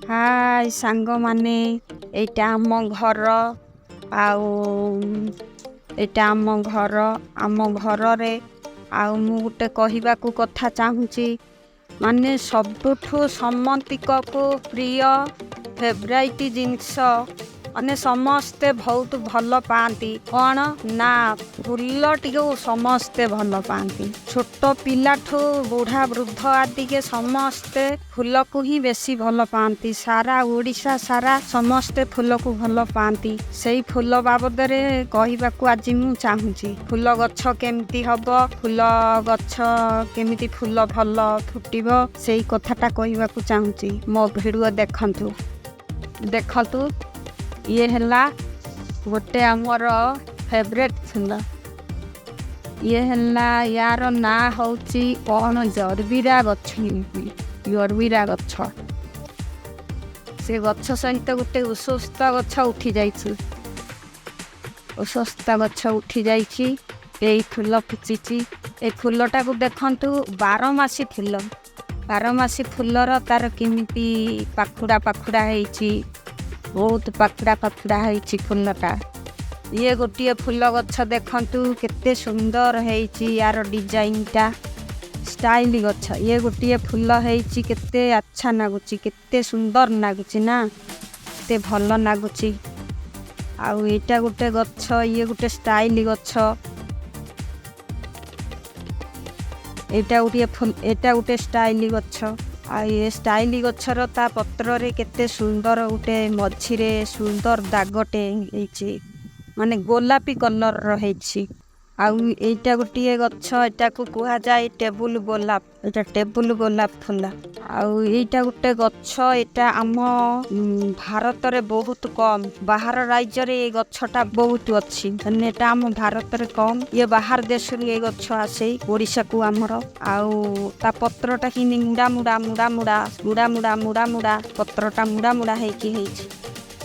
हाय सांग माने एटा आम घर एटा आम घर रे मु गोटे कहवाकू कथा चाहूँगी माने सबुठू समंतिक को प्रिय फेवराइट जिनस माने समस्ते बहुत भल पाती कौन ना फूल टी समस्ते भल पाती छोट पिलाठू बुढ़ा वृद्ध आदि के समस्ते फूल को ही बेसी भल पाती सारा ओडिशा सारा समस्ते फूल को भल पाती से फूल बाबद कहवाकू आज मु चाहूँगी फूल गछ केमती हब फूल गछ केमिति फूल भल फुटिब से कथाटा कहवाकू चाहूँगी मो भिडियो देखतु ये हैला गोटे आमर फेवरेट फूल ये हैला यार ना होची कौन जरबीरा गछ जरबीरा गछ से गछ सहित गोटे उस्वस्थ गछ उठी जाइछि उस्वस्थ गछ उठी जाइछि ए फूल फुचिछि ए फूलटा को देखंतु 12 मासी फूलर तार केमिति पाखुड़ा ହେଇछि बहुत पाखुड़ा है फूलटा ये गोटे फूल गछ देखंतु केते सुंदर है यार डिजाइन टा स्टाइल गछ ये गोटे फूल है केते अच्छा नागुची केते सुंदर नागुची ना केते भल नागुची आउ एटा गोटे गछ ये गोटे स्टाइल गछ एटा गोटे स्टाइल गछ ये स्टाइल गछर ता पत्र रे केते सुंदर गोटे मझिरे सुंदर दागटे होइछि माने गोलापी कलर रहिछि आउ एटा गोटे गछ एटा को कुहा जाय टेबुल गोलाप एटा टेबुल गोलाप फूल आउ एटा गोटे गछ एटा आम भारत रे बहुत कम बाहर राज्य रे ए गछटा बहुत अछि माने एटा आम भारत रे कम ये बाहर देश रे ए गछ आसे ओडिशा को हमर आउ ता पत्रटा कि मुड़ा मुड़ा पत्रटा मुड़ा हेकि हेछि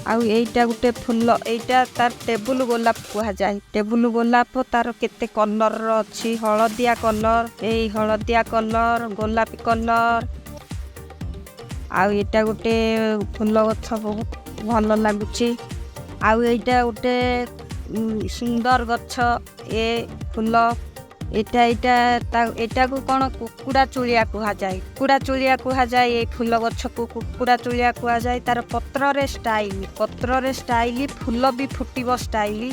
आउ एटा गोटे फूल एटा तार टेबुल गोलाप कुहा जाय टेबुल गोलाप तार केते कलर अछि हळदिया कलर गोलापी कलर आउ एटा गोटे फूल गछ बहुत भल लागुछि आउ एटा गोटे सुंदर गछ ए फूल एटा को कौन कुकुड़ा चुलिया कुहा जाए ये फूल गछ को कुकुड़ा चुलिया कुहा जाए तार पत्र रे स्टाइल फूल भी फुटिब स्टाइल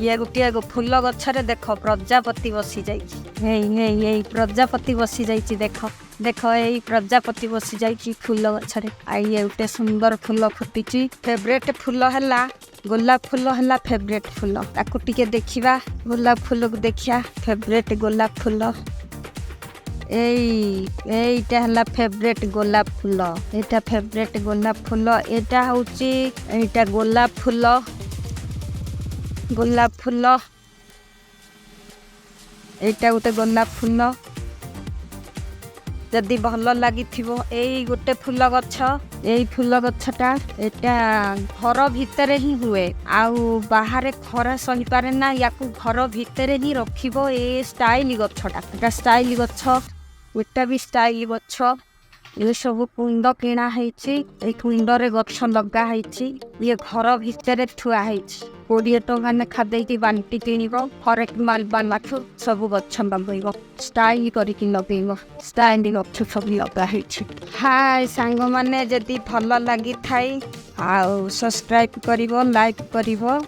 ये गोटे फूल गछ रे देख प्रजापति बसी जाइए प्रजापति बसी जाइए देख यही प्रजापति बसी जाइए फूल गछ रे ये गोटे सुंदर फूल फुटी फेवरेट फूल है गोलाप फूल है फेवरेट फूल ताकू टिके देखिबा गोलाप फूल को देखिया फेवरेट गोलाप फूल एटा है फेवरेट गोलाप फूल एटा फेवरेट गोलाप फूल एटा होची एटा गोलाप फूल एटा गोटे गोलाप फूल जदि भल लगी यही गोटे फूल गछटा एटा घर भितर ही हुए आउ बाहर खरा सही पारे ना याकू घर भितर ही रखिबो ए स्टाइल गछटा एटा स्टाइल गछ एटा भी स्टाइल गछ ये सब कुंड किणा हेछि ए कुंड रे गछ लगा हेछि ये घर भितर ठुआ हेछि 20 टଙ୍କା नेखा देती बांटी किनिबो हरेक माल बानाठू सब गछ लगइबो स्टाइल करिकि लगइबो स्टाइल गछ सब लगा हेछि हाय सांग माने जदी भल लागि थाई आ सब्सक्राइब करिवो लाइक करिवो